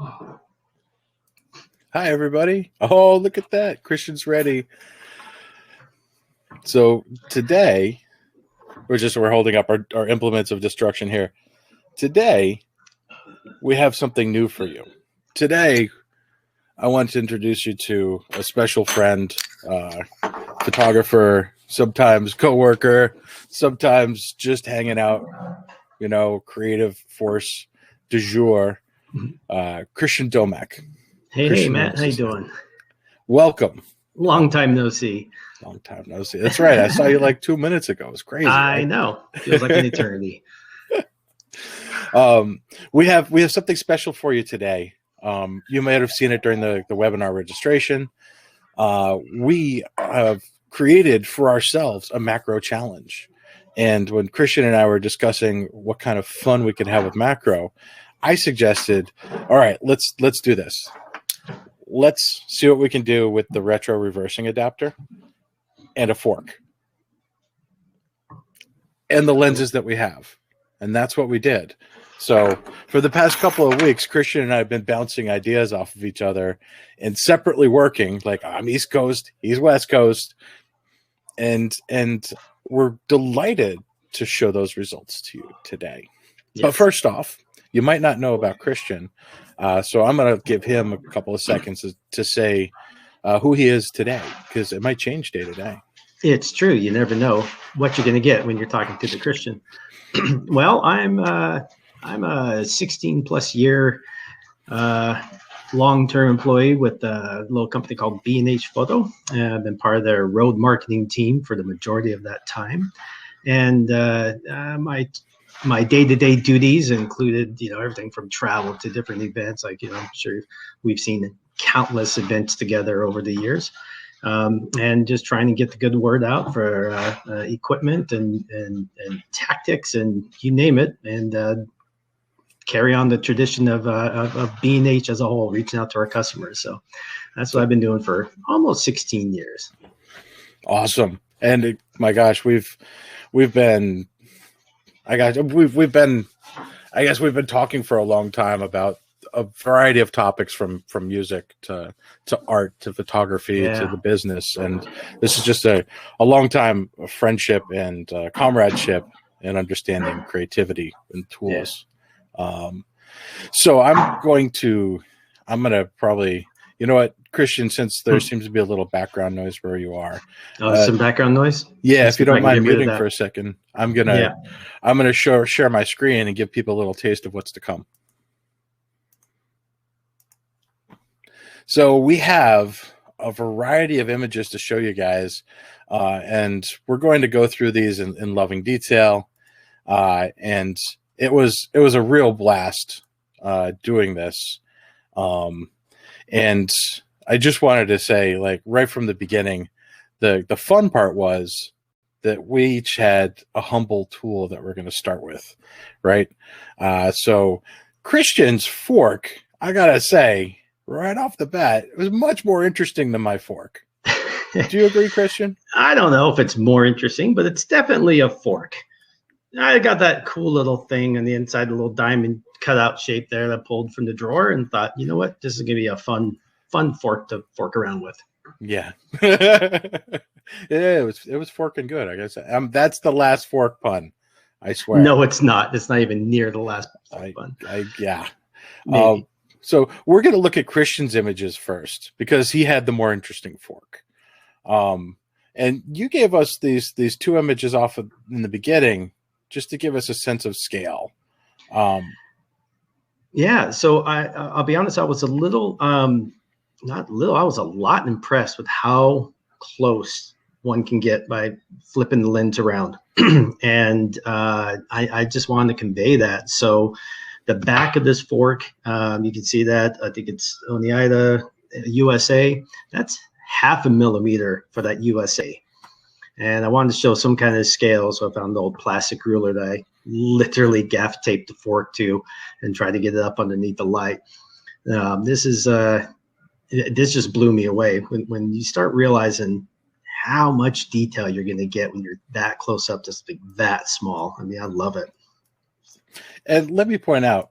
Hi, everybody. Oh, look at that. Christian's ready. So today, we're holding up our implements of destruction here. Today, we have something new for you. Today, I want to introduce you to a special friend, photographer, sometimes coworker, sometimes just hanging out, creative force du jour, Christian Domecq. Hey, Matt, how you doing? Welcome. Long time no see. Long time no see. That's right. I saw you like 2 minutes ago. It was crazy. I know. Feels like an eternity. We have something special for you today. You might have seen it during the webinar registration. We have created for ourselves a macro challenge. And when Christian and I were discussing what kind of fun we could have with macro, I suggested, all right, let's do this. Let's see what we can do with the retro reversing adapter and a fork and the lenses that we have. And that's what we did. So for the past couple of weeks, Christian and I have been bouncing ideas off of each other and separately working. Like, I'm East Coast, he's West Coast. And we're delighted to show those results to you today. Yes. But first off, you might not know about Christian. So I'm going to give him a couple of seconds to say who he is today, because it might change day to day. It's true. You never know what you're going to get when you're talking to the Christian. Well, I'm a 16-plus year long-term employee with a little company called B&H Photo. I've been part of their road marketing team for the majority of that time. And my day-to-day duties included, everything from travel to different events. Like, I'm sure we've seen countless events together over the years, and just trying to get the good word out for equipment and tactics and you name it, and carry on the tradition of B&H as a whole, reaching out to our customers. So that's what I've been doing for almost 16 years. Awesome. And my gosh, we've been talking for a long time about a variety of topics from music to art to photography to the business. And this is just a long time of friendship and comradeship and understanding creativity and tools. Yeah. So I'm going to probably, you know what, Christian, since there seems to be a little background noise where you are. Some background noise? Yeah, if you don't mind muting for a second, I'm gonna share my screen and give people a little taste of what's to come. So we have a variety of images to show you guys, and we're going to go through these in loving detail. And it was a real blast doing this. And I just wanted to say, like, right from the beginning, the fun part was that we each had a humble tool that we're going to start with, right? So Christian's fork, I got to say, right off the bat, it was much more interesting than my fork. Do you agree, Christian? I don't know if it's more interesting, but it's definitely a fork. I got that cool little thing on the inside, the little diamond cutout shape there that pulled from the drawer, and thought, you know what, this is going to be a fun fork to fork around with. Yeah. It was forking good, I guess. That's the last fork pun, I swear. No, it's not. It's not even near the last fork pun. Yeah. So we're going to look at Christian's images first, because he had the more interesting fork. And you gave us these two images off of in the beginning, just to give us a sense of scale. Yeah, so I'll be honest, I was a little, not little, I was a lot impressed with how close one can get by flipping the lens around. And I just wanted to convey that. So the back of this fork, you can see that, I think it's on the IDA USA, that's 0.5 millimeter for that USA. And I wanted to show some kind of scale, so I found the old plastic ruler that I literally gaff taped the fork to and tried to get it up underneath the light. This just blew me away when you start realizing how much detail you're going to get when you're that close up to something that small. I mean, I love it. And let me point out,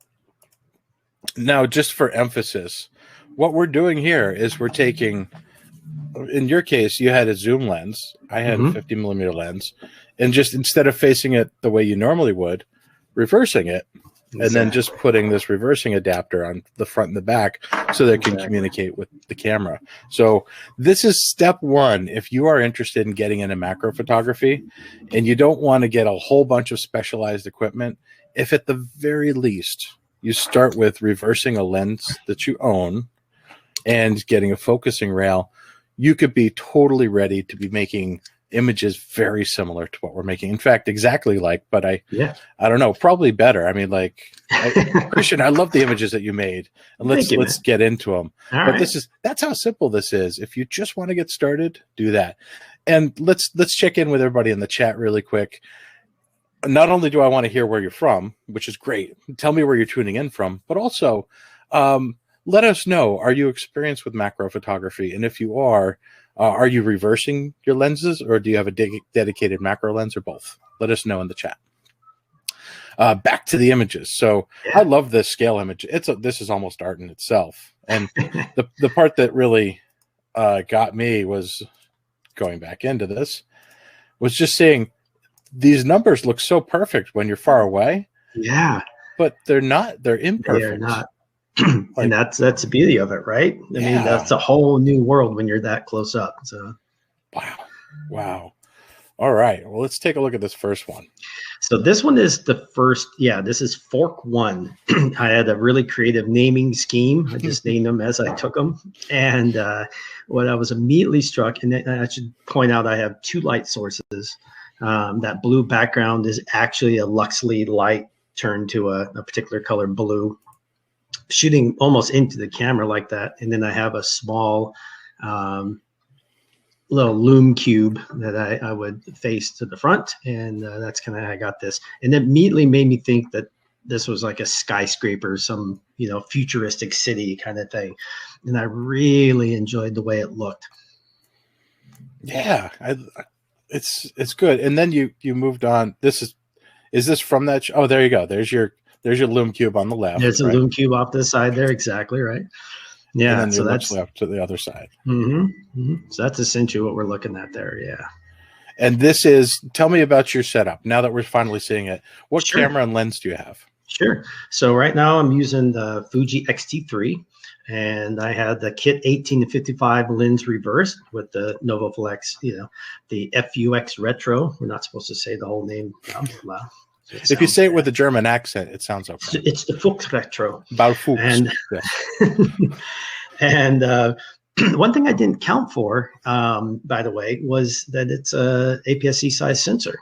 Now, just for emphasis, what we're doing here is we're taking, in your case, you had a zoom lens. I had a 50 millimeter lens. And just instead of facing it the way you normally would, reversing it, and then just putting this reversing adapter on the front and the back so that it can communicate with the camera. So this is step one. If you are interested in getting into macro photography and you don't want to get a whole bunch of specialized equipment, if at the very least you start with reversing a lens that you own and getting a focusing rail, you could be totally ready to be making images very similar to what we're making. In fact, exactly like, but I don't know, probably better. I mean, like, Christian, I love the images that you made, and let's get into them. But that's how simple this is. If you just want to get started, do that. And let's check in with everybody in the chat really quick. Not only do I want to hear where you're from, which is great, tell me where you're tuning in from, but also let us know, are you experienced with macro photography? And if you are you reversing your lenses, or do you have a dedicated macro lens, or both? Let us know in the chat. Back to the images. So I love this scale image. This is almost art in itself. And the part that really got me was going back into this, was just seeing these numbers look so perfect when you're far away. Yeah. But they're not. They're imperfect. They're not. And that's the beauty of it, right? I mean, that's a whole new world when you're that close up. So wow. All right, well, let's take a look at this first one. So this one is the first. This is fork one. I had a really creative naming scheme. I just named them as I took them. And what I was immediately struck, and I should point out, I have two light sources. That blue background is actually a Luxli light turned to a particular color blue, shooting almost into the camera like that. And then I have a small little loom cube that I would face to the front. And that's kind of how I got this. And it immediately made me think that this was like a skyscraper, some, futuristic city kind of thing. And I really enjoyed the way it looked. Yeah, it's good. And then you moved on. Is this from that? Oh, there you go. There's your loom cube on the left. There's a loom cube off the side there. Exactly right. Yeah. And then so that's left to the other side. So that's essentially what we're looking at there. Yeah. And tell me about your setup. Now that we're finally seeing it, what camera and lens do you have? Sure. So right now I'm using the Fuji X-T3, and I had the kit 18 to 55 lens reversed with the NOVOFLEX, the FUX Retro. We're not supposed to say the whole name out loud. If you say it with a German accent, it sounds okay. It's the Fuchs Retro. Fuchs. And one thing I didn't count for, by the way, was that it's a APS-C size sensor,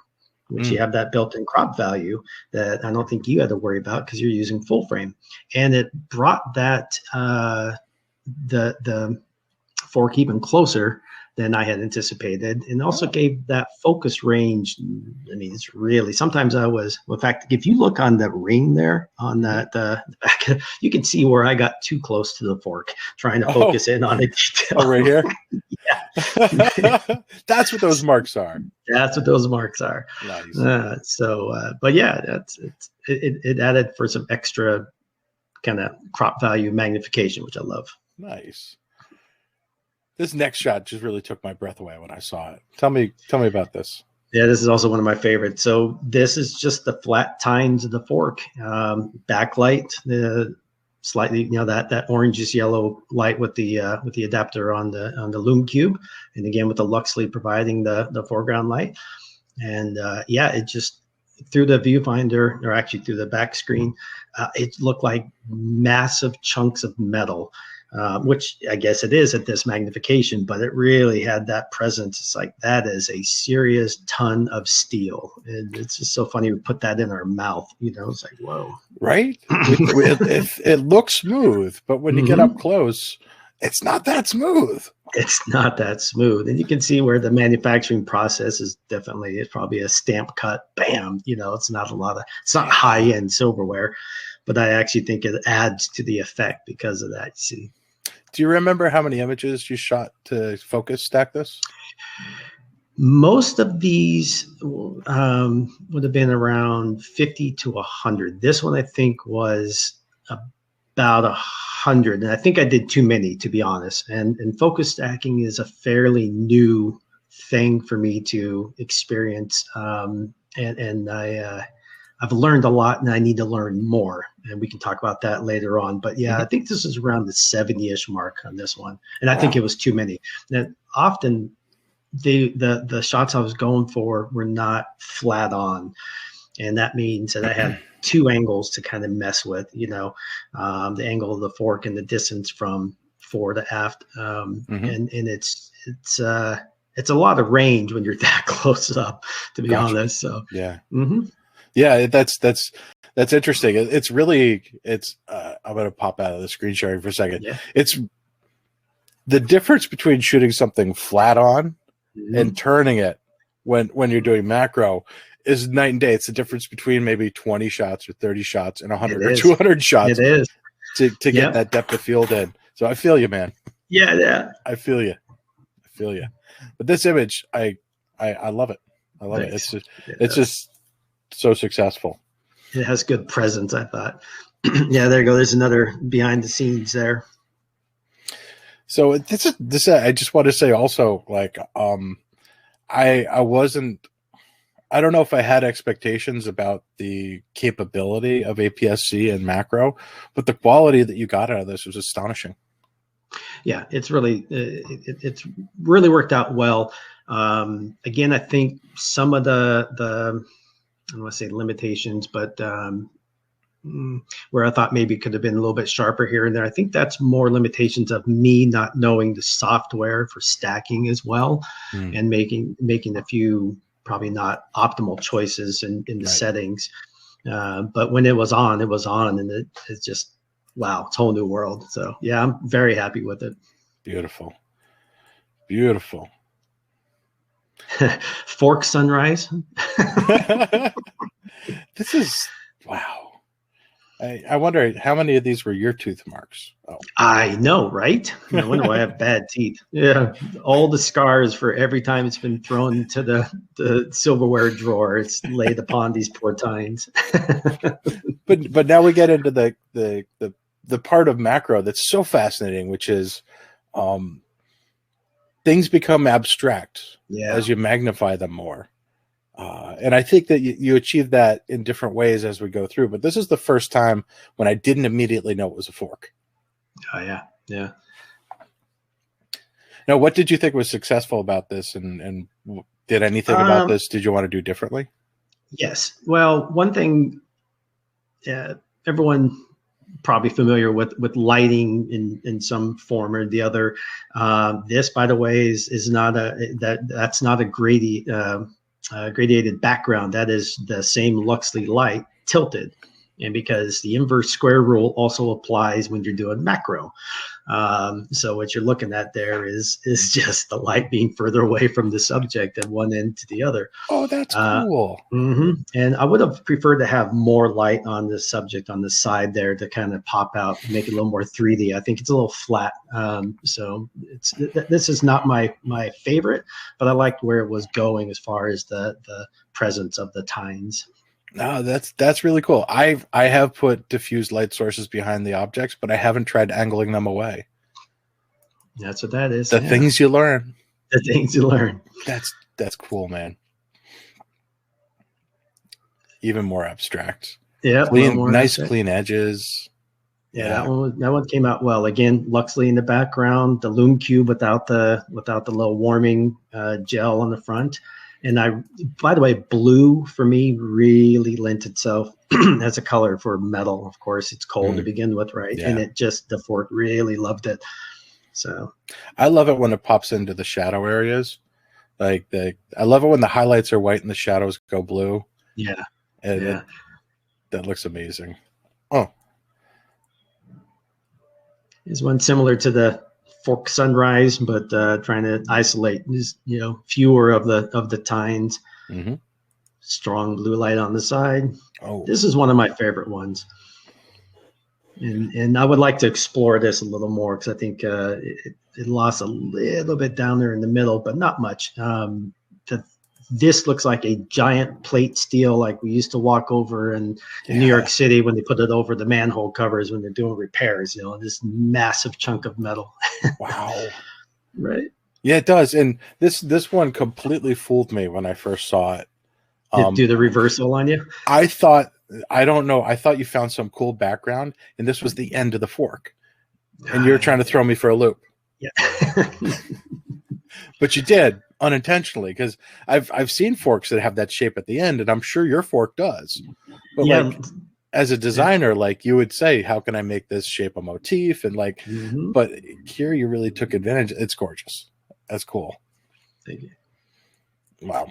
which you have that built-in crop value that I don't think you had to worry about because you're using full frame. And it brought that the fork even closer than I had anticipated, and also gave that focus range. I mean, it's really, sometimes in fact, if you look on the ring there on that the back, you can see where I got too close to the fork trying to focus in on a detail. Oh, right here? Yeah. That's what those marks are. That's what those marks are. Nice. But yeah, it added for some extra kind of crop value magnification, which I love. Nice. This next shot just really took my breath away when I saw it. Tell me about this. Yeah, this is also one of my favorites. So this is just the flat tines of the fork. Backlight, the slightly, that orangish yellow light with the adapter on the loom cube, and again with the Luxli providing the foreground light. And it just, through the viewfinder, or actually through the back screen, it looked like massive chunks of metal. Which I guess it is at this magnification, but it really had that presence. It's like, that is a serious ton of steel. And it's just so funny we put that in our mouth, it's like, whoa. Right? It looks smooth, but when you get up close, it's not that smooth. It's not that smooth. And you can see where the manufacturing process is definitely, it's probably a stamp cut, bam, it's not it's not high end silverware, but I actually think it adds to the effect because of that. See. Do you remember how many images you shot to focus stack this? Most of these would have been around 50 to 100. This one, I think, was about 100, and I think I did too many, to be honest. And focus stacking is a fairly new thing for me to experience, and I've learned a lot, and I need to learn more. And we can talk about that later on. But yeah, I think this is around the 70-ish mark on this one, and I think it was too many. And often the shots I was going for were not flat on, and that means that I had two angles to kind of mess with, the angle of the fork and the distance from fore to aft, and it's a lot of range when you're that close up, to be honest. So yeah. Yeah, that's interesting. It's really, I'm going to pop out of the screen sharing for a second. Yeah. It's the difference between shooting something flat on and turning it when you're doing macro is night and day. It's the difference between maybe 20 shots or 30 shots and 100 or 200 shots. It is. To get that depth of field in. So I feel you, man. Yeah. I feel you. But this image, I love it. I love it. It's just so successful. It has good presence, I thought. Yeah, there you go. There's another behind the scenes there. So this I just want to say also, like, I don't know if I had expectations about the capability of APS-C and macro, but the quality that you got out of this was astonishing. Yeah, it's really it's really worked out well. Again, I think some of the I don't want to say limitations, but where I thought maybe it could have been a little bit sharper here and there, I think that's more limitations of me not knowing the software for stacking as well, and making a few probably not optimal choices in the settings. But when it was on, and it's just, wow, it's a whole new world. So yeah, I'm very happy with it. Beautiful. Fork sunrise. This is, wow. I wonder how many of these were your tooth marks. Oh, I know, right? No wonder why I have bad teeth. Yeah, all the scars for every time it's been thrown into the silverware drawer. It's laid upon these poor tines. But now we get into the part of macro that's so fascinating, which is things become abstract as you magnify them more. And I think that you achieve that in different ways as we go through. But this is the first time when I didn't immediately know it was a fork. Oh, yeah. Now, what did you think was successful about this? And did anything about this did you want to do differently? Yes. Well, one thing, everyone probably familiar with lighting in some form or the other. This, by the way, is not that's not a gradiated background. That is the same Luxli light tilted, and because the inverse square rule also applies when you're doing macro. So what you're looking at there is just the light being further away from the subject at one end to the other. Oh, that's cool. And I would have preferred to have more light on the subject on the side there to kind of pop out, make it a little more 3D. I think it's a little flat. So this is not my favorite, but I liked where it was going as far as the presence of the tines. No, that's really cool. I have put diffused light sources behind the objects, but I haven't tried angling them away. That's what that is. The things you learn. The things you learn. That's cool, man. Even more abstract. Yeah, nice clean edges. Yeah, that one came out well. Again, Luxli in the background, the Lume Cube without the little warming gel on the front. And by the way, blue for me really lent itself as a color for metal. Of course, it's cold to begin with, right? Yeah. And the fork really loved it. So I love it when it pops into the shadow areas. I love it when the highlights are white and the shadows go blue. Yeah. And that looks amazing. Oh. Here's one similar to the fork sunrise, but trying to isolate fewer of the tines. Strong blue light on the side. Oh, this is one of my favorite ones, and I would like to explore this a little more because I think it lost a little bit down there in the middle, but not much. The this looks like a giant plate steel, like we used to walk over in New York City when they put it over the manhole covers when they're doing repairs, you know, this massive chunk of metal. Wow. Right. Yeah, it does. And this one completely fooled me when I first saw it. Did do the reversal on you? I thought, I don't know, I thought you found some cool background, and this was the end of the fork. And you're trying to throw me for a loop. Yeah. But you did unintentionally, because I've seen forks that have that shape at the end, and I'm sure your fork does. But like, as a designer, like, you would say, how can I make this shape a motif? And like, but here you really took advantage. It's gorgeous. That's cool. Thank you. Wow.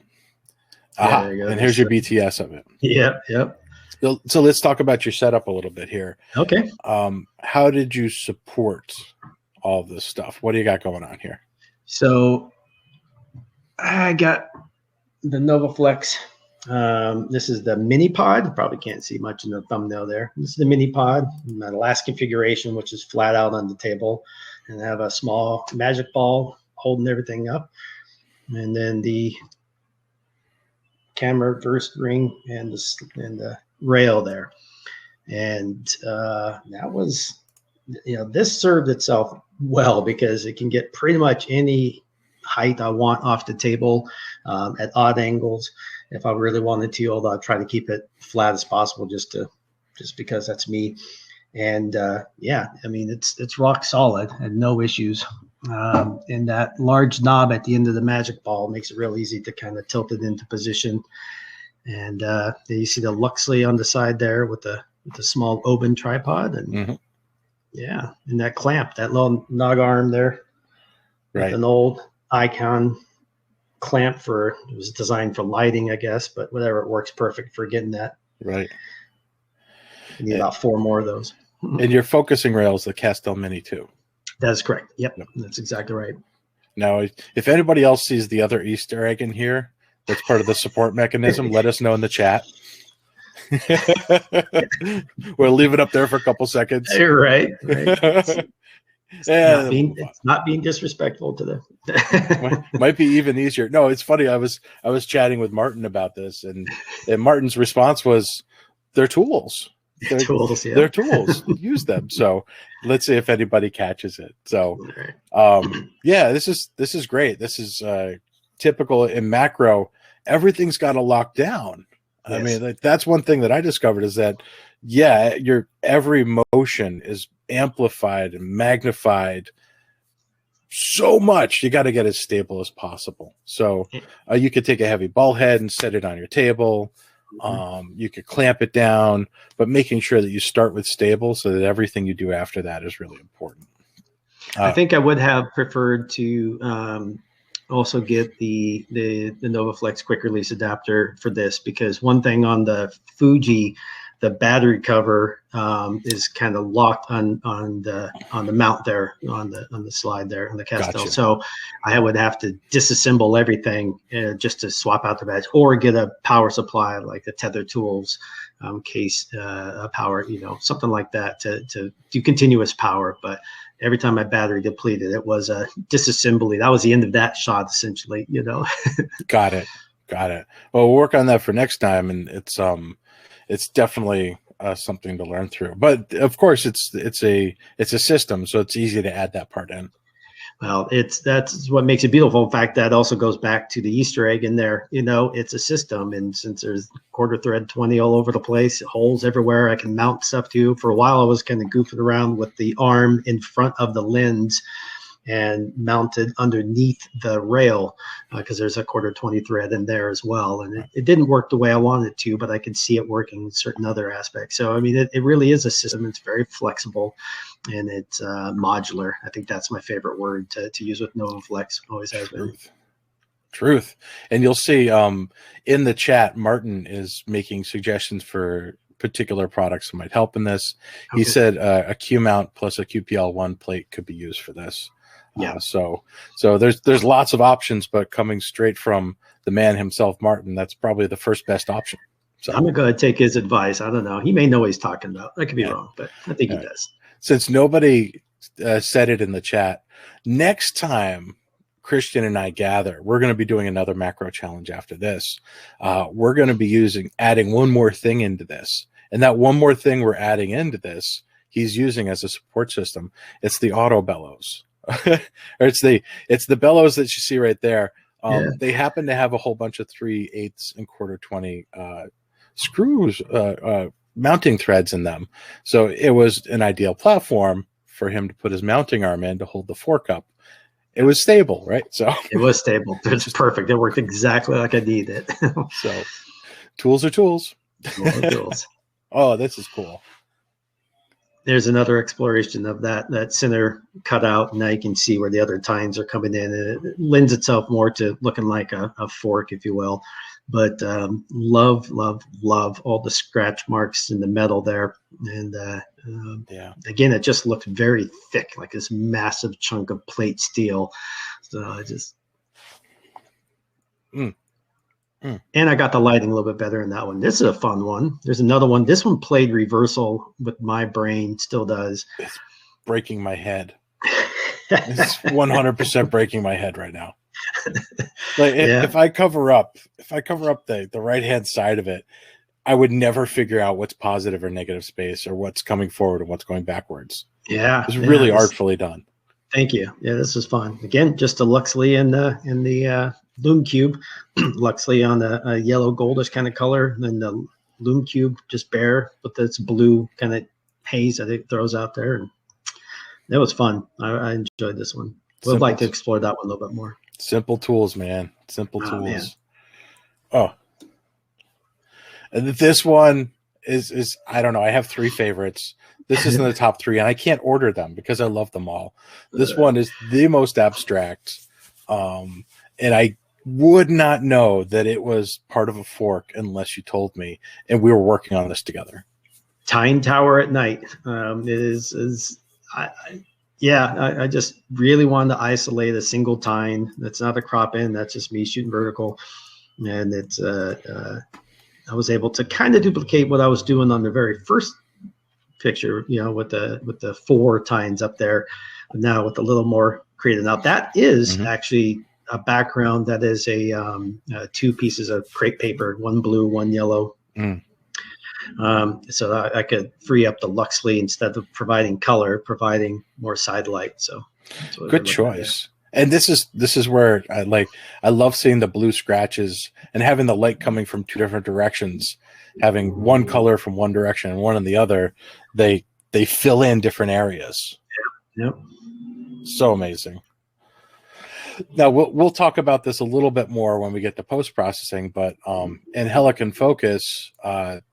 Yeah, there you go. And here's your BTS of it. Yep. Yep. So let's talk about your setup a little bit here. Okay. How did you support all of this stuff? What do you got going on here? So I got the NOVOFLEX. This is the mini pod. Probably can't see much in the thumbnail there. This is the mini pod. My last configuration, which is flat out on the table, and I have a small magic ball holding everything up, and then the camera burst ring and the rail there. And that was, you know, this served itself well because it can get pretty much any height I want off the table at odd angles if I really wanted to, although I try to keep it flat as possible just because that's me. And yeah, I mean, it's rock solid and no issues. And that large knob at the end of the magic ball makes it real easy to kind of tilt it into position. And you see the Luxli on the side there with the small open tripod, and yeah, and that clamp, that little nog arm there, right? An old Icon clamp it was designed for lighting, I guess, but whatever, it works perfect for getting that. Right. You need about 4 more of those. And your focusing rail is the Castell Mini too. That is correct. Yep, that's exactly right. Now, if anybody else sees the other Easter egg in here, that's part of the support mechanism, let us know in the chat. We'll leave it up there for a couple seconds. You're right. It's not being disrespectful to them. might be even easier. No, it's funny. I was chatting with Martin about this, and Martin's response was, "They're tools. They're tools. Yeah. They're tools. Use them." So let's see if anybody catches it. So yeah, this is great. This is typical in macro. Everything's got to lock down. Yes. I mean, that's one thing that I discovered is that, yeah, your every motion is amplified and magnified so much. You got to get as stable as possible. So you could take a heavy ball head and set it on your table. You could clamp it down, but making sure that you start with stable so that everything you do after that is really important. I think I would have preferred to also get the NOVOFLEX quick release adapter for this, because one thing on the Fuji, the battery cover is kind of locked on the mount there, on the slide there on the Castell. Gotcha. So I would have to disassemble everything just to swap out the battery, or get a power supply like the Tether Tools case power, you know, something like that to do continuous power. But every time my battery depleted, it was a disassembly. That was the end of that shot, essentially, you know. Got it. Well, we'll work on that for next time, and it's definitely something to learn through. But of course, it's a system, so it's easy to add that part in. Well, that's what makes it beautiful. In fact, that also goes back to the Easter egg in there. You know, it's a system, and since there's quarter thread 20 all over the place, holes everywhere, I can mount stuff to. For a while, I was kind of goofing around with the arm in front of the lens and mounted underneath the rail because there's a quarter 20 thread in there as well. And it didn't work the way I wanted it to, but I could see it working in certain other aspects. So, I mean, it really is a system. It's very flexible, and it's modular. I think that's my favorite word to use with NOVOFLEX. Always has been. Truth. And you'll see in the chat, Martin is making suggestions for particular products that might help in this. Okay. He said a Q mount plus a QPL1 plate could be used for this. Yeah. So there's lots of options, but coming straight from the man himself, Martin, that's probably the first best option. So I'm going to take his advice. I don't know. He may know what he's talking about. I could be wrong, but I think he does. Since nobody said it in the chat, next time Christian and I gather, we're going to be doing another macro challenge after this. We're going to be adding one more thing into this. And that one more thing we're adding into this, he's using as a support system. It's the auto bellows. Or it's the bellows that you see right there. They happen to have a whole bunch of 3/8 and 1/4 20 screws, mounting threads in them. So it was an ideal platform for him to put his mounting arm in to hold the fork up. It was stable, right? So it was stable. It's perfect. It worked exactly like I needed it. So tools are tools. Tools. Oh, this is cool. There's another exploration of that center cutout. Now you can see where the other tines are coming in, and it lends itself more to looking like a fork, if you will. But love all the scratch marks in the metal there. And again, it just looked very thick, like this massive chunk of plate steel. So I just And I got the lighting a little bit better in that one. This is a fun one. There's another one. This one played reversal with my brain, still does. It's breaking my head. It's 100% breaking my head right now. Like if I cover up the right-hand side of it, I would never figure out what's positive or negative space, or what's coming forward and what's going backwards. Yeah. It's really artfully done. Thank you. Yeah, this was fun. Again, just a Luxli in the Lume Cube. Luxli on a yellow goldish kind of color, and the Lume Cube just bare with this blue kind of haze that it throws out there. And that was fun. I enjoyed this one. Would like to explore that one a little bit more. Simple tools, man. Simple tools. Man. Oh. And this one is I don't know. I have 3 favorites. This is in the top 3, and I can't order them because I love them all. This one is the most abstract. And I would not know that it was part of a fork unless you told me, and we were working on this together. Tine Tower at night. I just really wanted to isolate a single tine. That's not a crop in. That's just me shooting vertical. And it's I was able to kind of duplicate what I was doing on the very first picture, with the 4 tines up there. But now with a little more creative. Now that is actually a background that is a 2 pieces of crepe paper, 1 blue, 1 yellow. So that I could free up the Luxli instead of providing color, providing more side light. So good choice. And this is where I love seeing the blue scratches and having the light coming from 2 different directions, having one color from one direction and one in the other. They fill in different areas. Yep. So amazing. Now we'll talk about this a little bit more when we get to post-processing, but in Helicon Focus,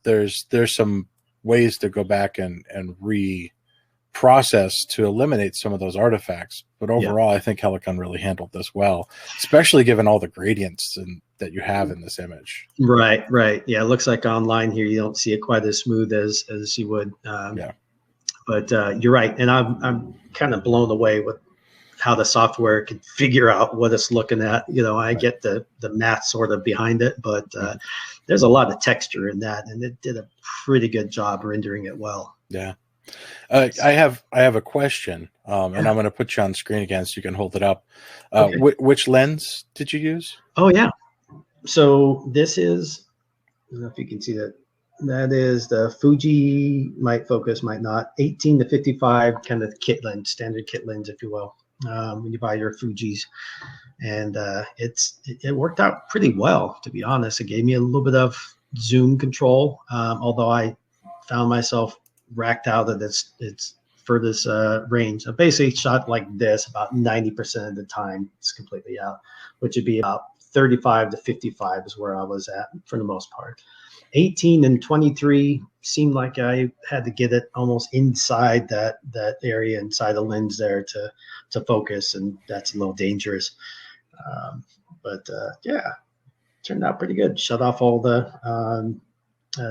there's some ways to go back and reprocess to eliminate some of those artifacts. But overall, I think Helicon really handled this well, especially given all the gradients that you have in this image. Right. Yeah, it looks like online here you don't see it quite as smooth as you would. But you're right, and I'm kind of blown away with how the software can figure out what it's looking at. I get the math sort of behind it, but there's a lot of texture in that, and it did a pretty good job rendering it well. Yeah. I have a question, and I'm going to put you on screen again so you can hold it up. Okay. Which lens did you use? Oh, yeah. So this is, I don't know if you can see that. That is the Fuji, might focus, might not, 18 to 55 kind of kit lens, standard kit lens, if you will. When you buy your Fujis, and it worked out pretty well, to be honest. It gave me a little bit of zoom control, although I found myself racked out at its furthest range. I basically shot like this about 90% of the time. It's completely out, which would be about 35 to 55 is where I was at for the most part. 18 and 23 seemed like I had to get it almost inside that area, inside the lens there to focus, and that's a little dangerous. But turned out pretty good. Shut off all the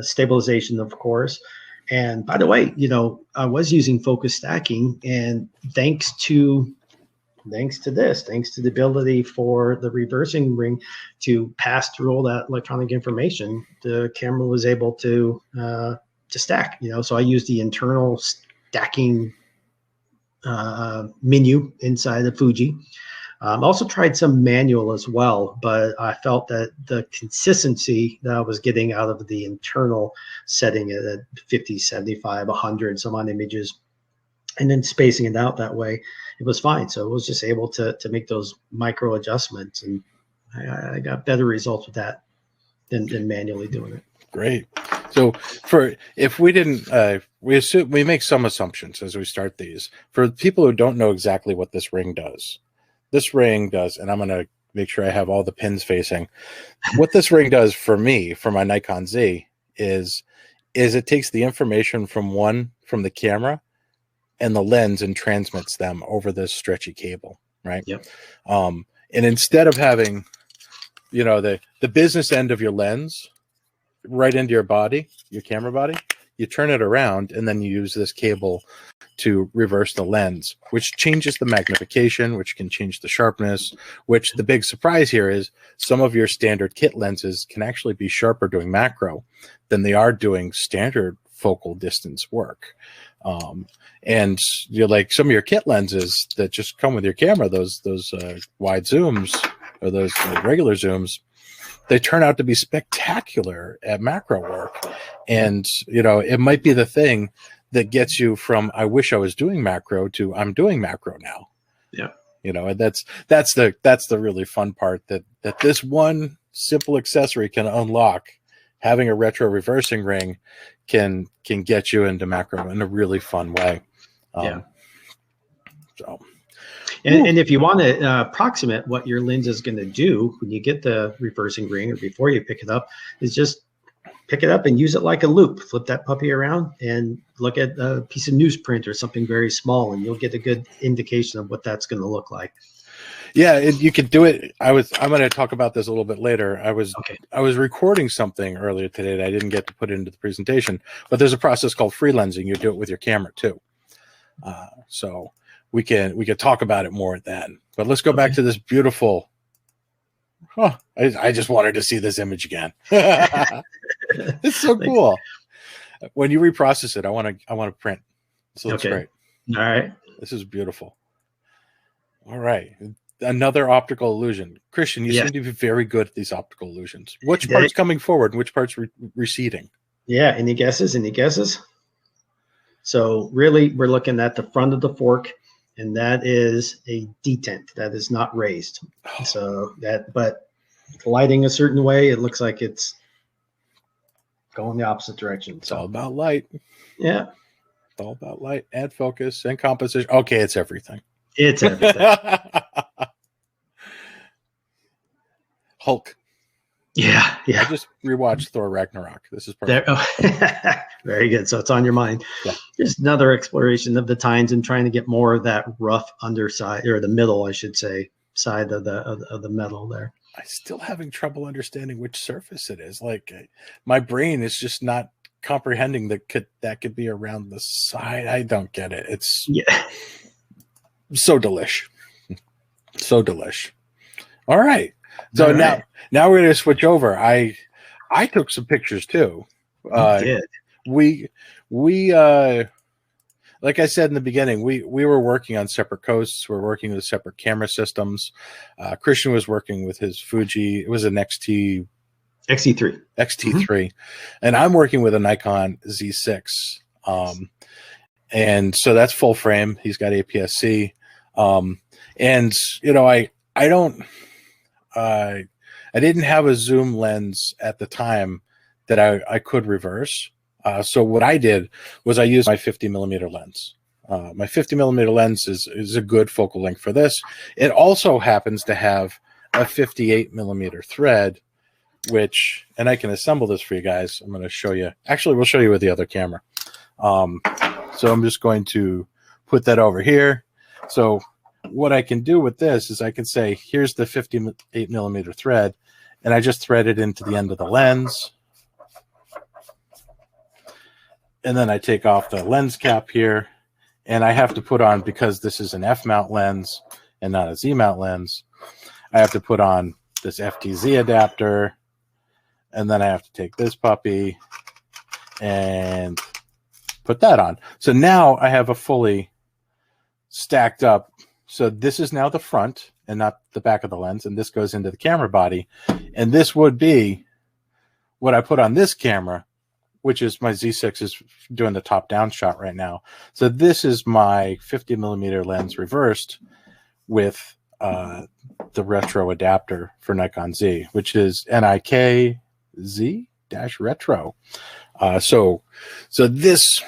stabilization, of course. And by the way, I was using focus stacking, and thanks to the ability for the reversing ring to pass through all that electronic information, the camera was able to stack. So I used the internal stacking menu inside the Fuji. Also tried some manual as well, but I felt that the consistency that I was getting out of the internal setting at 50, 75, 100, some on images, and then spacing it out that way, it was fine. So it was just able to make those micro adjustments, and I got better results with that than manually doing it. Great. So if we didn't, we make some assumptions as we start these. For people who don't know exactly what this ring does, and I'm going to make sure I have all the pins facing. What this ring does for me, for my Nikon Z, is it takes the information from the camera and the lens and transmits them over this stretchy cable, right? Yep. And instead of having, the business end of your lens right into your body, your camera body, you turn it around and then you use this cable to reverse the lens, which changes the magnification, which can change the sharpness, which the big surprise here is some of your standard kit lenses can actually be sharper doing macro than they are doing standard focal distance work. And you're like some of your kit lenses that just come with your camera, those wide zooms or those regular zooms, they turn out to be spectacular at macro work. And, it might be the thing that gets you from, I wish I was doing macro to I'm doing macro now. Yeah. And that's the really fun part that this one simple accessory can unlock. Having a retro reversing ring can get you into macro in a really fun way. So. And if you want to approximate what your lens is going to do when you get the reversing ring or before you pick it up, is just pick it up and use it like a loop. Flip that puppy around and look at a piece of newsprint or something very small, and you'll get a good indication of what that's going to look like. Yeah, you could do it. I'm going to talk about this a little bit later. I was recording something earlier today that I didn't get to put into the presentation, but there's a process called freelensing. You do it with your camera too. So we can talk about it more then. But let's go back to this beautiful. I just wanted to see this image again. It's so cool. When you reprocess it, I want to print. So that's great. All right. This is beautiful. All right. Another optical illusion. Christian, you seem to be very good at these optical illusions. Which part's coming forward and which part's receding? Yeah. Any guesses? So really, we're looking at the front of the fork, and that is a detent. That is not raised. So but lighting a certain way, it looks like it's going the opposite direction. It's all about light. Yeah. It's all about light and focus and composition. Okay, it's everything. It's everything. Hulk. Yeah. I just rewatched Thor Ragnarok. This is perfect. Very good. So it's on your mind. Yeah. Just another exploration of the tines and trying to get more of that rough underside, or the middle, I should say, side of the metal there. I'm still having trouble understanding which surface it is. Like my brain is just not comprehending that could be around the side. I don't get it. It's so delish. So delish. All right. So now we're going to switch over. I took some pictures too. Did. We like I said in the beginning, we were working on separate coasts. We're working with separate camera systems. Christian was working with his Fuji. It was an XT3. And I'm working with a Nikon Z6. And so that's full frame. He's got APS-C. And I didn't have a zoom lens at the time that I could reverse. So what I did was I used my 50 millimeter lens. My 50 millimeter lens is a good focal length for this. It also happens to have a 58 millimeter thread, and I can assemble this for you guys. I'm going to show you. Actually, we'll show you with the other camera. So I'm just going to put that over here. So what I can do with this is I can say, here's the 58 millimeter thread, and I just thread it into the end of the lens. And then I take off the lens cap here, and I have to put on, because this is an F-mount lens and not a Z-mount lens, I have to put on this FTZ adapter, and then I have to take this puppy and put that on. So now I have a fully stacked up. So this is now the front. and not the back of the lens, and this goes into the camera body. And this would be what I put on this camera, which is my Z6 is doing the top-down shot right now. So this is my 50mm lens reversed with the retro adapter for Nikon Z, which is NIK Z-retro. So this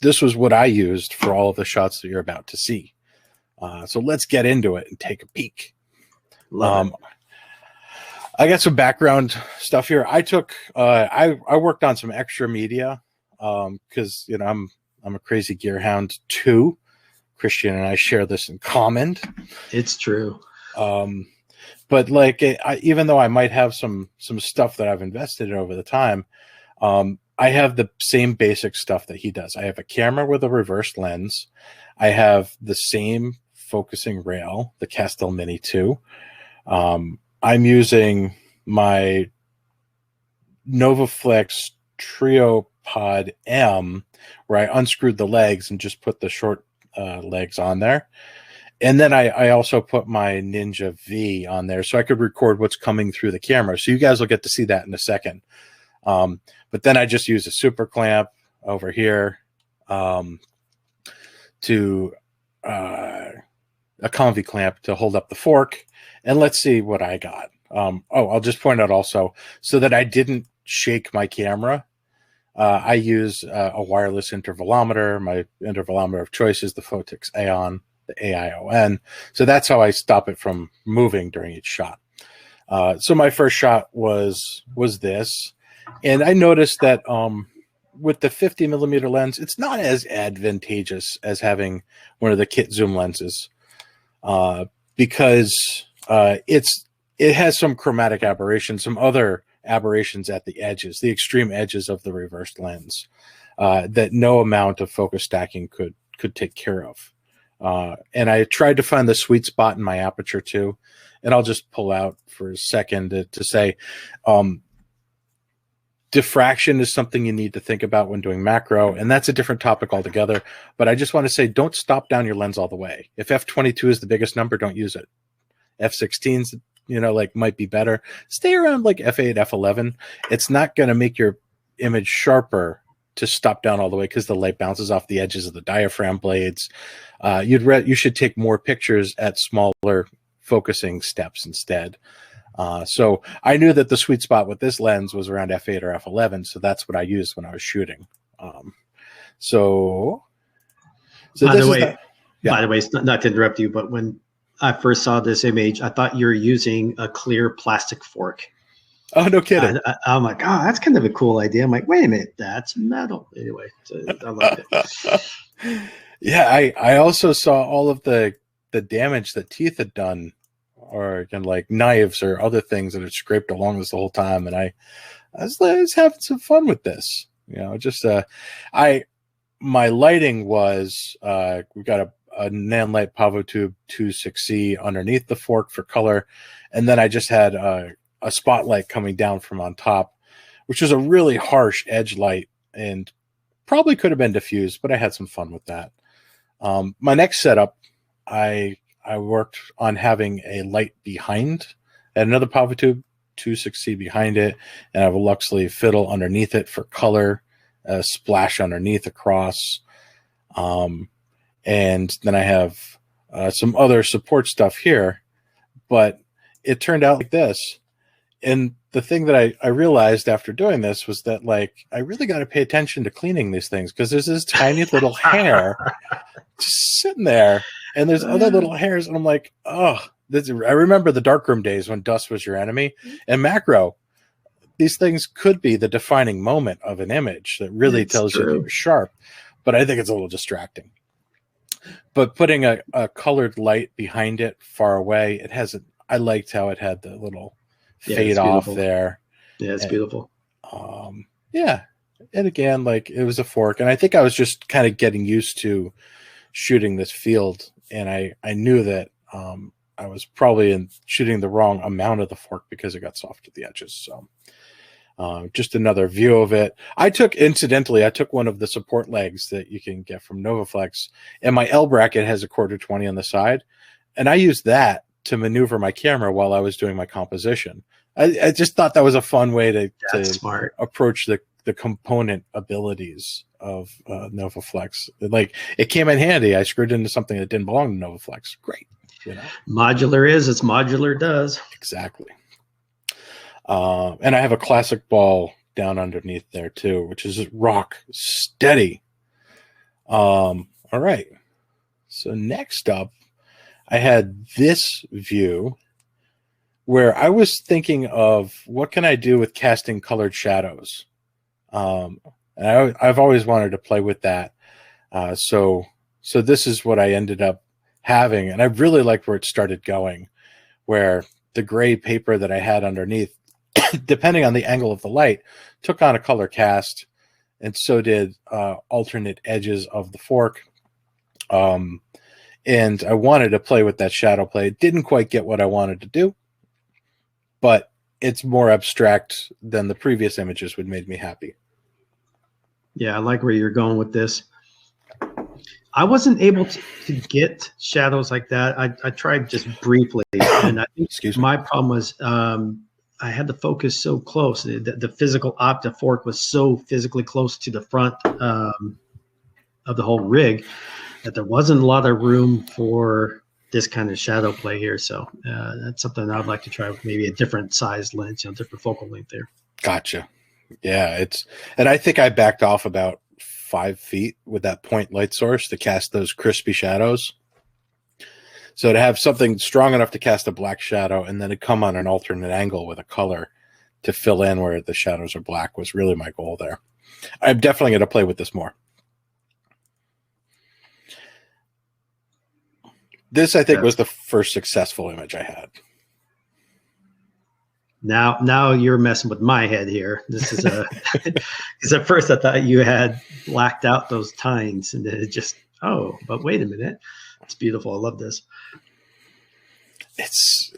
was what I used for all of the shots that you're about to see. So let's get into it and take a peek. I got some background stuff here. I took I worked on some extra media because you know I'm a crazy gear hound too. Christian and I share this in common. It's true. But like even though I might have some stuff that I've invested in over the time, I have the same basic stuff that he does. I have a camera with a reversed lens. I have the same focusing rail, the Castel Mini 2. I'm using my NOVOFLEX Trio Pod M, where I unscrewed the legs and just put the short legs on there. And then I also put my Ninja V on there so I could record what's coming through the camera. So you guys will get to see that in a second. But then I just use a super clamp over here to a convy clamp to hold up the fork. And let's see what I got. I'll just point out also, so that I didn't shake my camera, I use a wireless intervalometer. My intervalometer of choice is the Photix Aeon, the AION. So that's how I stop it from moving during each shot. So my first shot was this. And I noticed that with the 50mm lens, it's not as advantageous as having one of the kit zoom lenses because it has some chromatic aberrations, some other aberrations at the edges, the extreme edges of the reversed lens that no amount of focus stacking could take care of. And I tried to find the sweet spot in my aperture too. And I'll just pull out for a second to say, diffraction is something you need to think about when doing macro, and that's a different topic altogether. But I just want to say, don't stop down your lens all the way. If f22 is the biggest number, don't use it. F16's, might be better. Stay around like f8, f11. It's not going to make your image sharper to stop down all the way because the light bounces off the edges of the diaphragm blades. You should take more pictures at smaller focusing steps instead. So I knew that the sweet spot with this lens was around f8 or f11, so that's what I used when I was shooting. So by the way, it's not to interrupt you, but when I first saw this image, I thought you were using a clear plastic fork. Oh, no kidding. I'm like, oh, that's kind of a cool idea. I'm like, wait a minute, that's metal. Anyway, so I loved it. Yeah, I also saw all of the damage that teeth had done, or like knives or other things that had scraped along this the whole time. And I was having some fun with this, my lighting was, we got a Nanlite Pavotube II 6C underneath the fork for color. And then I just had a spotlight coming down from on top, which was a really harsh edge light and probably could have been diffused, but I had some fun with that. My next setup, I worked on having a light behind, and another Pavotube II 6C behind it, and I have a Luxli Fiddle underneath it for color, a splash underneath across. And then I have some other support stuff here, but it turned out like this. And the thing that I realized after doing this was that, like, I really got to pay attention to cleaning these things because there's this tiny little hair just sitting there, and there's other little hairs, and I'm like, oh, I remember the darkroom days when dust was your enemy. And macro, these things could be the defining moment of an image that really tells you that you're sharp, but I think it's a little distracting. But putting a colored light behind it far away, I liked how it had the little fade off there. Yeah, it's beautiful. Yeah. And again, like, it was a fork, and I think I was just kind of getting used to shooting this field, and I knew that I was probably shooting the wrong amount of the fork because it got soft at the edges. So just another view of it. Incidentally, I took one of the support legs that you can get from NOVOFLEX, and my L bracket has a 1/4 20 on the side, and I used that to maneuver my camera while I was doing my composition. I just thought that was a fun way to smart. approach the component abilities of NOVOFLEX. Like, it came in handy. I screwed into something that didn't belong to NOVOFLEX. Great. You know? Modular is as modular does. Exactly. And I have a classic ball down underneath there too, which is rock steady. All right. So next up, I had this view where I was thinking of what can I do with casting colored shadows. And I've always wanted to play with that. So this is what I ended up having, and I really liked where it started going, where the gray paper that I had underneath, depending on the angle of the light, took on a color cast, and so did alternate edges of the fork. And I wanted to play with that shadow play. It didn't quite get what I wanted to do, but it's more abstract than the previous images, which made me happy. Yeah, I like where you're going with this. I wasn't able to get shadows like that. I tried just briefly, and I think my problem was I had the focus so close. The physical the fork was so physically close to the front of the whole rig that there wasn't a lot of room for this kind of shadow play here. So that's something I'd like to try with maybe a different size lens, different focal length there. Gotcha. Yeah, and I think I backed off about 5 feet with that point light source to cast those crispy shadows. So to have something strong enough to cast a black shadow and then to come on an alternate angle with a color to fill in where the shadows are black was really my goal there. I'm definitely going to play with this more. This, I think, was the first successful image I had. Now you're messing with my head here. This is because at first I thought you had blacked out those tines, and then it just, but wait a minute, it's beautiful. I love this. It's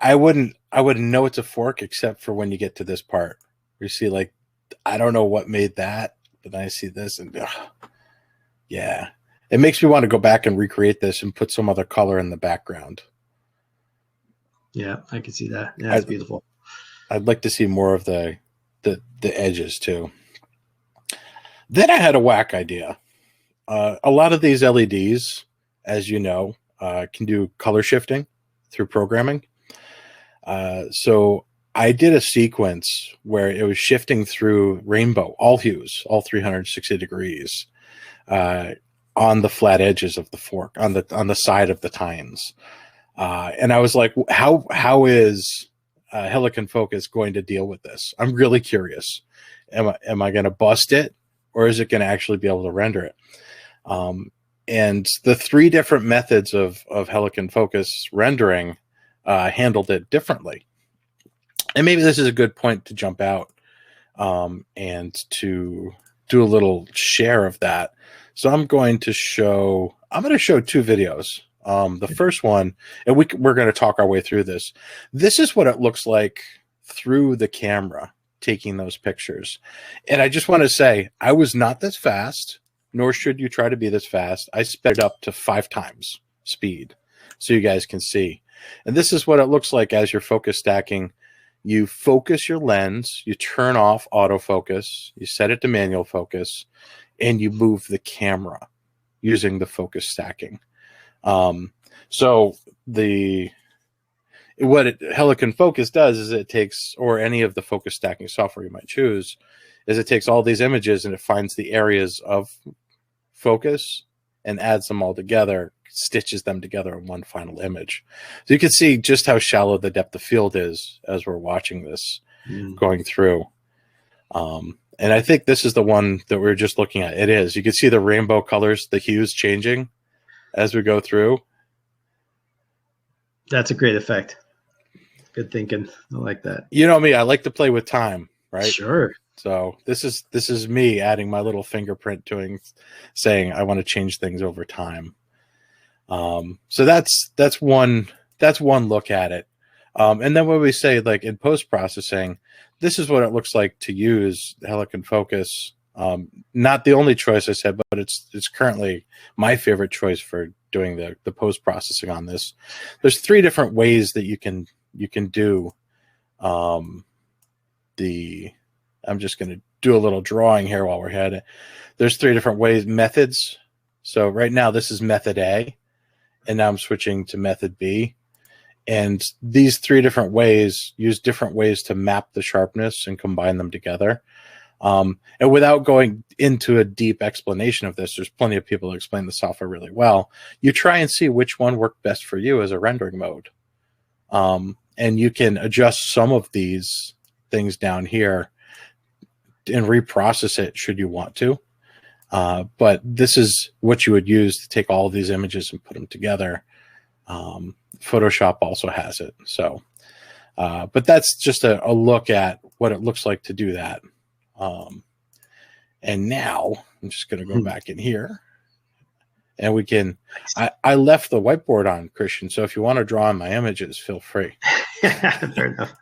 I wouldn't know it's a fork except for when you get to this part. You see, like, I don't know what made that, but then I see this and yeah, it makes me want to go back and recreate this and put some other color in the background. Yeah, I can see that. Yeah, it's beautiful. I'd like to see more of the edges too. Then I had a whack idea. A lot of these LEDs, as you know, can do color shifting through programming. So I did a sequence where it was shifting through rainbow, all hues, all 360 degrees, on the flat edges of the fork, on the side of the tines. And I was like, how is Helicon Focus going to deal with this? I'm really curious. Am I going to bust it, or is it going to actually be able to render it? And the 3 different methods of Helicon Focus rendering handled it differently. And maybe this is a good point to jump out and to do a little share of that. So I'm going to show 2 videos. The first one, and we're going to talk our way through this. This is what it looks like through the camera, taking those pictures. And I just want to say, I was not this fast, nor should you try to be this fast. I sped it up to 5 times speed so you guys can see. And this is what it looks like as you're focus stacking. You focus your lens, you turn off autofocus, you set it to manual focus, and you move the camera using the focus stacking. So what Helicon Focus does is it takes, or any of the focus stacking software you might choose, is it takes all these images and it finds the areas of focus and adds them all together, stitches them together in one final image. So you can see just how shallow the depth of field is as we're watching this going through. And I think this is the one that we're just looking at. It is. You can see the rainbow colors, the hues changing as we go through. That's a great effect. Good thinking. I like that. You know me, I like to play with time, right? Sure. So this is me adding my little fingerprint to saying I want to change things over time. So that's one look at it. And then when we say, like, in post-processing, this is what it looks like to use Helicon Focus. Not the only choice I said, but it's currently my favorite choice for doing the post processing on this. There's 3 different ways that you can do I'm just going to do a little drawing here while we're at it. There's 3 different methods. So right now this is method A, and now I'm switching to method B. And these 3 different ways use different ways to map the sharpness and combine them together. And without going into a deep explanation of this, there's plenty of people who explain the software really well. You try and see which one worked best for you as a rendering mode. And you can adjust some of these things down here and reprocess it should you want to. But this is what you would use to take all of these images and put them together. Photoshop also has it. So, but that's just a look at what it looks like to do that. And now I'm just going to go back in here, and we can, I left the whiteboard on, Christian. So if you want to draw on my images, feel free. Fair enough.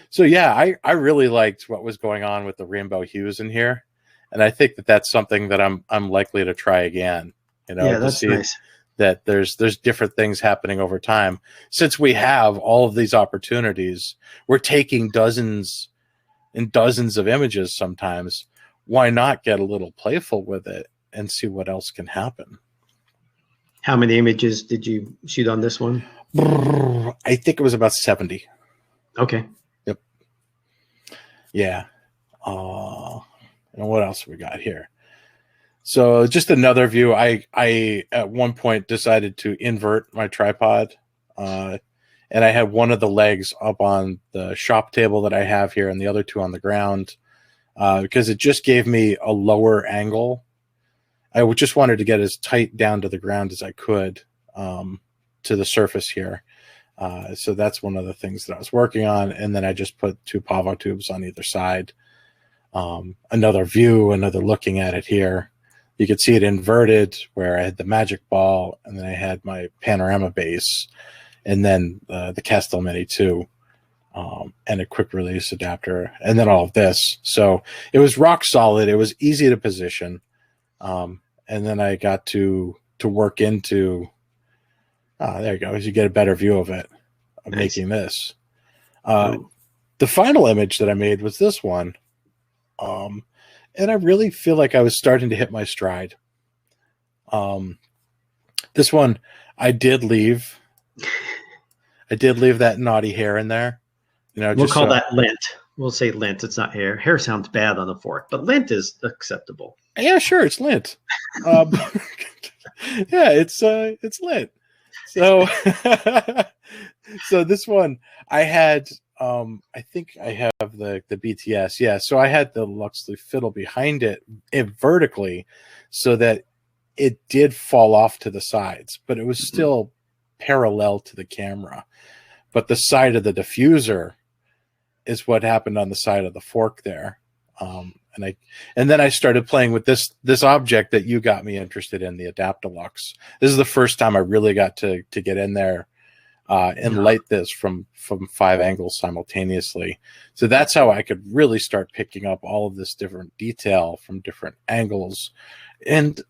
So yeah, I really liked what was going on with the rainbow hues in here. And I think that that's something that I'm likely to try again, you know, Yeah, to that's see nice. that there's different things happening over time. Since we have all of these opportunities, we're taking dozens and dozens of images sometimes. Why not get a little playful with it and see what else can happen? How many images did you shoot on this one? I think it was about 70. Okay. Yep. Yeah. And what else we got here? So just another view. I at one point decided to invert my tripod, and I had one of the legs up on the shop table that I have here and the other 2 on the ground, because it just gave me a lower angle. I just wanted to get as tight down to the ground as I could, to the surface here. So that's one of the things that I was working on. And then I just put 2 Pavotubes on either side. Another view, another looking at it here. You could see it inverted where I had the magic ball, and then I had my panorama base, and then the Castel Mini 2, and a quick release adapter, and then all of this. So it was rock solid. It was easy to position. And then I got to work into, there you go, as you get a better view of it, of Nice. making this. The final image that I made was this one. And I really feel like I was starting to hit my stride. This one, I did leave that naughty hair in there. You know, We'll call that lint. We'll say lint. It's not hair. Hair sounds bad on a fork, but lint is acceptable. Yeah, sure, it's lint. Yeah, it's lint. So, so this one I had. I think I have the BTS. Yeah, so I had the Luxli Fiddle behind it vertically, so that it did fall off to the sides, but it was still parallel to the camera. But the side of the diffuser is what happened on the side of the fork there. And then I started playing with this object that you got me interested in, the AdaptaLux. This is the first time I really got to get in there and light this from 5 angles simultaneously. So that's how I could really start picking up all of this different detail from different angles. And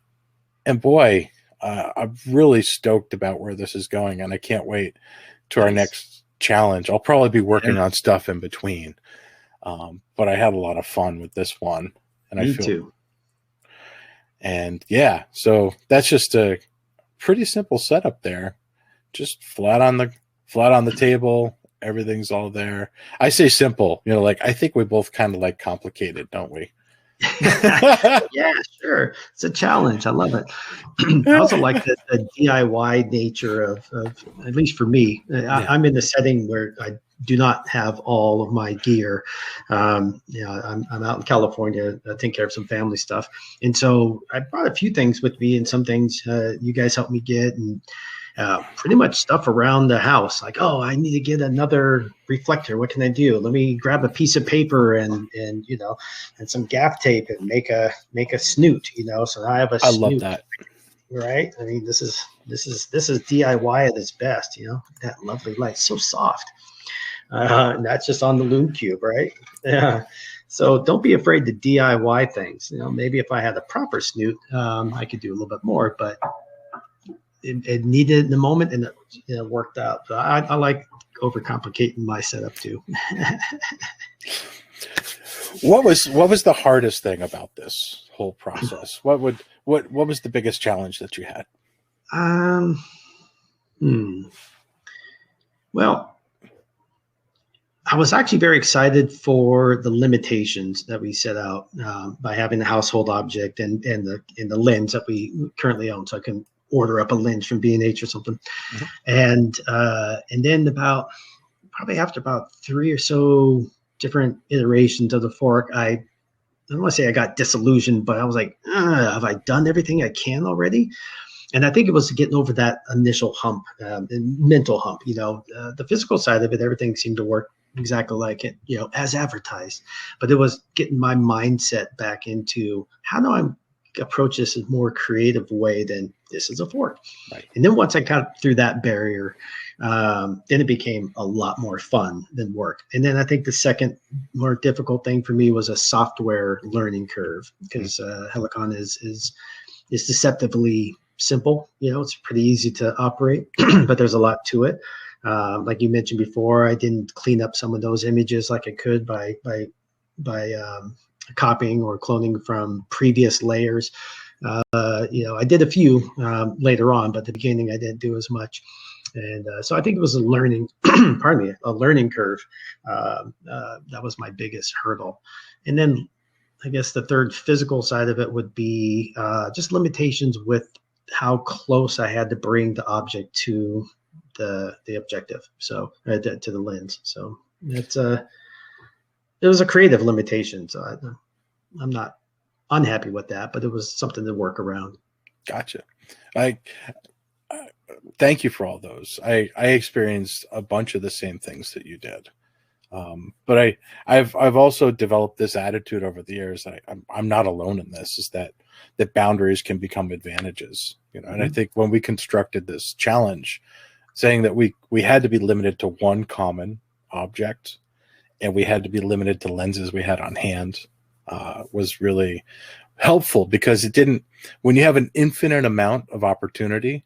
boy, I'm really stoked about where this is going, and I can't wait to our next challenge. I'll probably be working on stuff in between. But I had a lot of fun with this one. And Me too. And yeah, so that's just a pretty simple setup there. Just flat on the table. Everything's all there. I say simple, you know, like I think we both kind of like complicated, don't we? Yeah, sure. It's a challenge. I love it. I also like the DIY nature of at least for me. I'm in the setting where I do not have all of my gear. I'm out in California, taking care of some family stuff, and so I brought a few things with me, and some things you guys helped me get, and pretty much stuff around the house. Like, oh, I need to get another reflector. What can I do? Let me grab a piece of paper and some gaff tape and make a snoot. So I have a snoot. Love that. Right? I mean, this is DIY at its best. That lovely light, so soft. And that's just on the Loom Cube, right? Yeah. So don't be afraid to DIY things. Maybe if I had a proper snoot, I could do a little bit more. But it needed it in the moment, and it worked out. So I like overcomplicating my setup too. What was the hardest thing about this whole process? What was the biggest challenge that you had? Well, I was actually very excited for the limitations that we set out by having the household object and the lens that we currently own. So I can order up a lens from B&H or something. Mm-hmm. And then probably after about 3 or so different iterations of the fork, I don't want to say I got disillusioned, but I was like, have I done everything I can already? And I think it was getting over that initial hump, mental hump. The physical side of it, everything seemed to work exactly like it, as advertised. But it was getting my mindset back into, how do I approach this in a more creative way than this is a fork? Right. And then once I got through that barrier, then it became a lot more fun than work. And then I think the second more difficult thing for me was a software learning curve, because Helicon is deceptively simple. It's pretty easy to operate, but there's a lot to it. Like you mentioned before, I didn't clean up some of those images like I could by copying or cloning from previous layers. I did a few later on, but at the beginning I didn't do as much. And so I think it was a learning, a learning curve. That was my biggest hurdle. And then I guess the third physical side of it would be just limitations with how close I had to bring the object to the objective, so to the lens. So it was a creative limitation. So I'm not unhappy with that, but it was something to work around. Gotcha. Thank you for all those. I experienced a bunch of the same things that you did. But I've also developed this attitude over the years. I'm not alone in this, is that boundaries can become advantages, and I think when we constructed this challenge, saying that we had to be limited to one common object and we had to be limited to lenses we had on hand was really helpful, because it didn't, when you have an infinite amount of opportunity,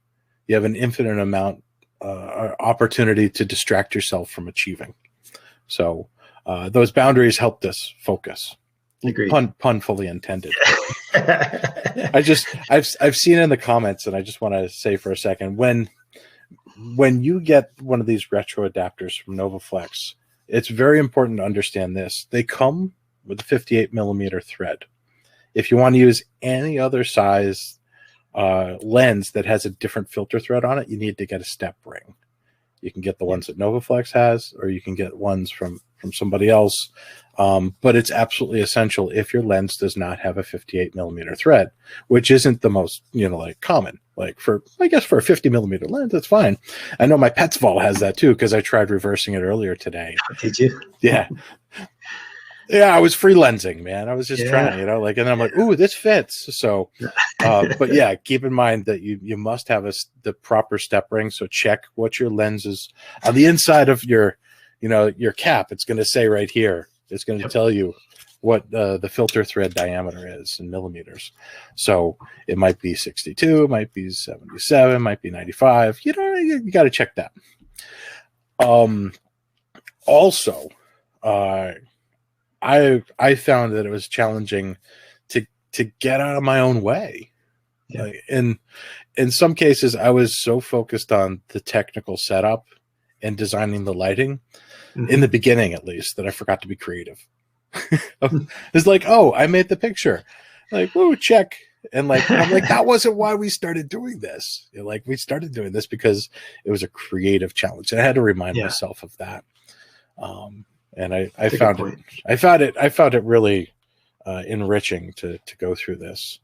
you have an infinite amount opportunity to distract yourself from achieving. So those boundaries helped us focus. Agreed. Pun fully intended. I've seen in the comments, and I just want to say for a second, when you get one of these retro adapters from NOVOFLEX, it's very important to understand this. They come with a 58mm thread. If you want to use any other size lens that has a different filter thread on it, you need to get a step ring. You can get the ones that NOVOFLEX has, or you can get ones from somebody else. But it's absolutely essential if your lens does not have a 58mm thread, which isn't the most, common. Like I guess for a 50mm lens, that's fine. I know my Petzval has that too, because I tried reversing it earlier today. Did you? Yeah. Yeah, I was free lensing, man. I was just trying, and then I'm like, ooh, this fits. So, but yeah, keep in mind that you must have the proper step ring. So check what your lens is on the inside of your cap. It's going to say right here. It's going to tell you what the filter thread diameter is in millimeters. So it might be 62, it might be 77, might be 95. You got to check that. Also, I found that it was challenging to get out of my own way. Yeah. In some cases, I was so focused on the technical setup and designing the lighting in the beginning, at least, that I forgot to be creative. It's like, oh, I made the picture. Like, whoa, check. And I'm like, that wasn't why we started doing this. We started doing this because it was a creative challenge. And I had to remind myself of that. And I found it really enriching to go through this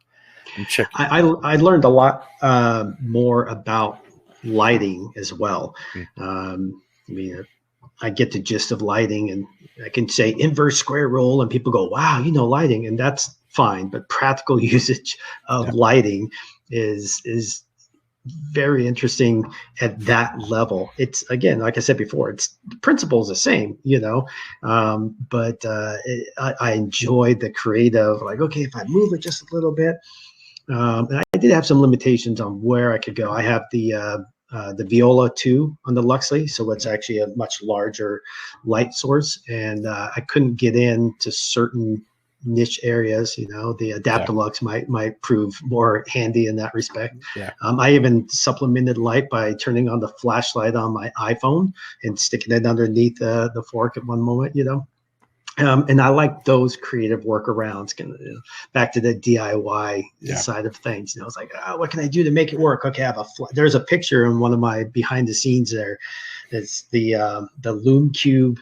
and check. I learned a lot more about lighting as well. I get the gist of lighting, and I can say inverse square roll, and people go, wow, lighting, and that's fine. But practical usage of lighting is very interesting at that level. It's, again, like I said before, the principle is the same, but I enjoyed the creative, okay, if I move it just a little bit, and I did have some limitations on where I could go. I have the Viola2 on the Luxli, so it's actually a much larger light source, and I couldn't get into certain niche areas. You know, the AdaptaLux might prove more handy in that respect. Yeah. I even supplemented light by turning on the flashlight on my iPhone and sticking it underneath the fork at one moment. You know. And I like those creative workarounds. Back to the DIY side of things. You know, it's like, what can I do to make it work? Okay, I have there's a picture in one of my behind the scenes there. It's the Lume Cube,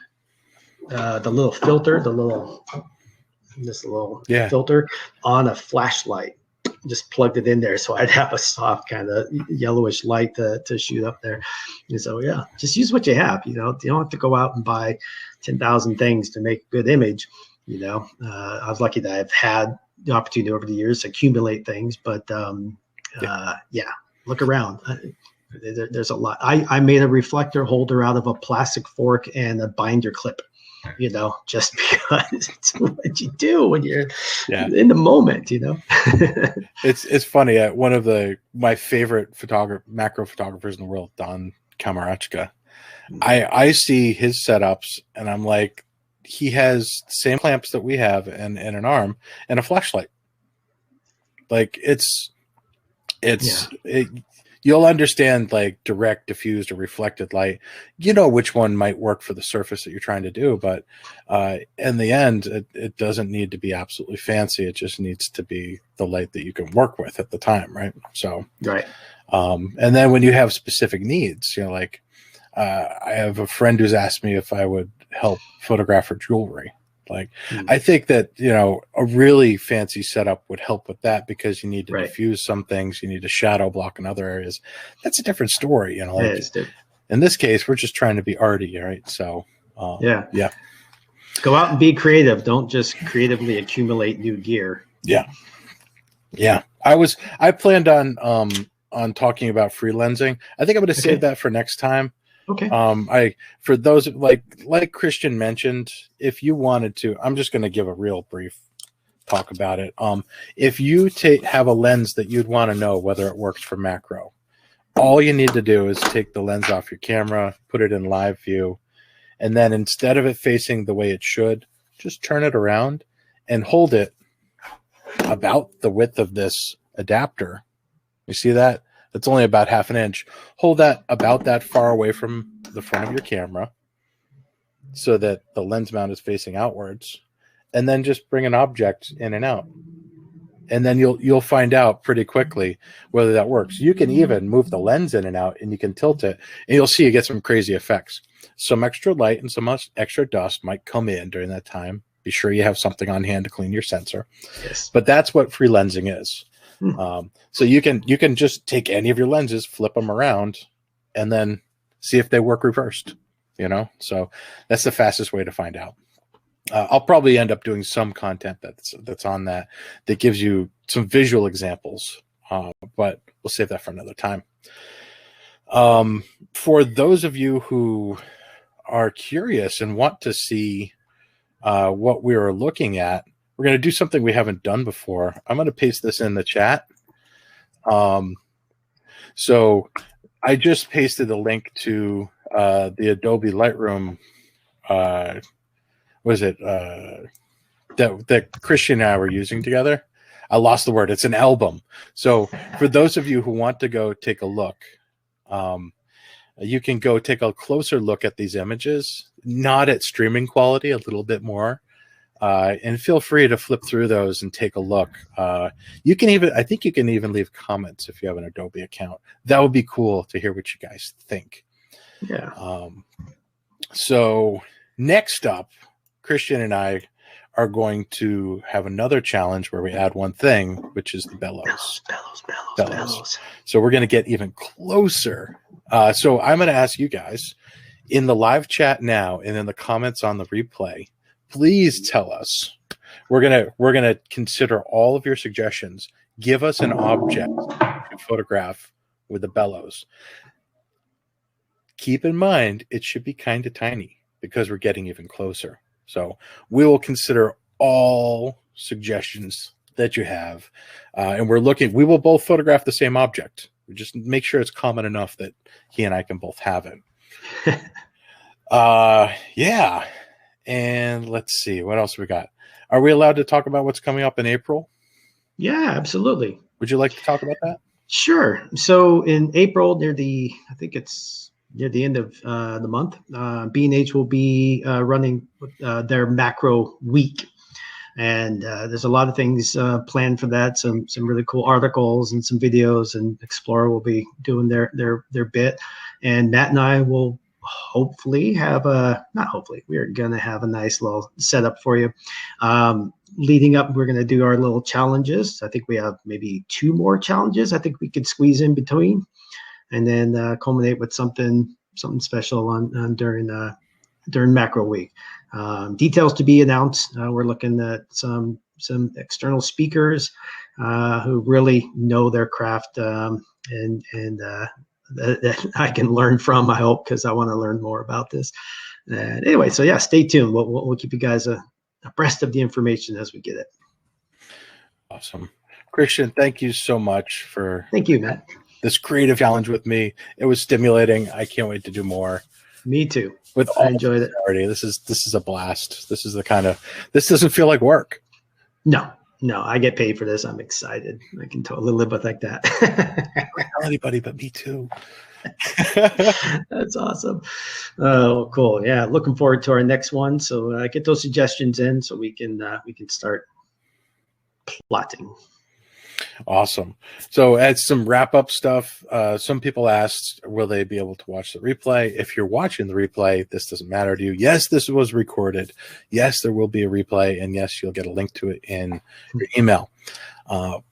the little filter, this little filter on a flashlight. Just plugged it in there, so I'd have a soft kind of yellowish light to shoot up there. And so just use what you have. You know, you don't have to go out and buy 10,000 things to make a good image. You know, I was lucky that I've had the opportunity over the years to accumulate things, but look around. There's a lot. I made a reflector holder out of a plastic fork and a binder clip. You know, just because it's what you do when you're in the moment, you know. It's funny. One of my favorite macro photographers in the world, Don Kamarachka, I see his setups and I'm like, he has the same clamps that we have and an arm and a flashlight. Like you'll understand like direct, diffused, or reflected light. You know which one might work for the surface that you're trying to do, but in the end, it doesn't need to be absolutely fancy. It just needs to be the light that you can work with at the time, right? So, and then when you have specific needs, you know, like I have a friend who's asked me if I would help photograph her jewelry. Like, I think that, you know, a really fancy setup would help with that because you need to diffuse some things. You need to shadow block in other areas. That's a different story, you know. Like, in this case, we're just trying to be arty, right? So, go out and be creative. Don't just creatively accumulate new gear. Yeah. I planned on talking about free lensing. I think I'm going to save that for next time. Okay. For those like Christian mentioned, if you wanted to, I'm just going to give a real brief talk about it. If you have a lens that you'd want to know whether it works for macro, all you need to do is take the lens off your camera, put it in live view, and then instead of it facing the way it should, just turn it around and hold it about the width of this adapter. You see that? That's only about ½ inch. Hold that about that far away from the front of your camera so that the lens mount is facing outwards, and then just bring an object in and out. And then you'll find out pretty quickly whether that works. You can even move the lens in and out, and you can tilt it, and you'll see you get some crazy effects. Some extra light and some extra dust might come in during that time. Be sure you have something on hand to clean your sensor. But that's what free lensing is. So you can just take any of your lenses, flip them around, and then see if they work reversed, you know. So that's the fastest way to find out. I'll probably end up doing some content that's on that gives you some visual examples, but we'll save that for another time. For those of you who are curious and want to see what we are looking at, we're going to do something we haven't done before. I'm going to paste this in the chat. So I just pasted a link to the Adobe Lightroom. What is it? That Christian and I were using together. I lost the word. It's an album. So for those of you who want to go take a look, you can go take a closer look at these images, not at streaming quality, a little bit more. And feel free to flip through those and take a look. You can even, I think you can even leave comments if you have an Adobe account. That would be cool to hear what you guys think. So next up, Christian and I are going to have another challenge where we add one thing, which is the bellows. Bellows. So we're going to get even closer. So I'm going to ask you guys in the live chat now and in the comments on the replay, please tell us. We're gonna consider all of your suggestions. Give us an object to photograph with the bellows. Keep in mind it should be kind of tiny because we're getting even closer. So we will consider all suggestions that you have. And we will both photograph the same object. We just make sure it's common enough that he and I can both have it. Yeah. And let's see, what else we got? Are we allowed to talk about what's coming up in April? Yeah, absolutely. Would you like to talk about that? Sure. So in April, I think it's near the end of the month, B&H will be running their macro week. And there's a lot of things planned for that. Some really cool articles and some videos, and Explorer will be doing their bit. And Matt and I will hopefully have we're going to have a nice little setup for you. Leading up, we're going to do our little challenges. I think we have maybe 2 more challenges I think we could squeeze in between, and then culminate with something special on during macro week. Details to be announced. We're looking at some external speakers who really know their craft, and that I can learn from, I hope, because I want to learn more about this. And anyway, so yeah, stay tuned. We'll keep you guys abreast of the information as we get it. Awesome. Christian, thank you so much for Thank you, Matt. This creative challenge with me. It was stimulating. I can't wait to do more. Me too. I enjoyed it. This is a blast. This doesn't feel like work. No, I get paid for this. I'm excited. I can totally live with like that. Don't tell anybody but me too. That's awesome. Oh, cool. Yeah, looking forward to our next one. So get those suggestions in so we can start plotting. Awesome. So as some wrap-up stuff, some people asked, will they be able to watch the replay? If you're watching the replay, this doesn't matter to you. Yes, this was recorded. Yes, there will be a replay. And yes, you'll get a link to it in your email.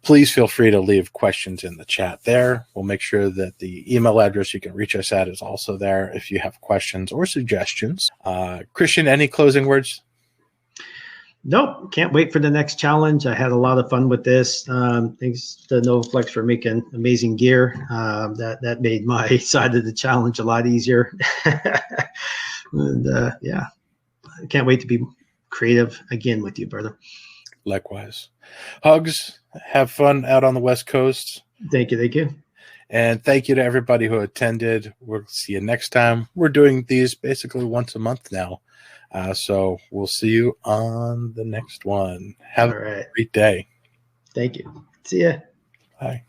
Please feel free to leave questions in the chat there. We'll make sure that the email address you can reach us at is also there if you have questions or suggestions. Christian, any closing words? Nope, can't wait for the next challenge. I had a lot of fun with this. Thanks to Novaflex for making amazing gear. That made my side of the challenge a lot easier. And yeah, I can't wait to be creative again with you, brother. Likewise. Hugs. Have fun out on the West Coast. Thank you. And thank you to everybody who attended. We'll see you next time. We're doing these basically once a month now. So we'll see you on the next one. Have a great day. Thank you. See ya. Bye.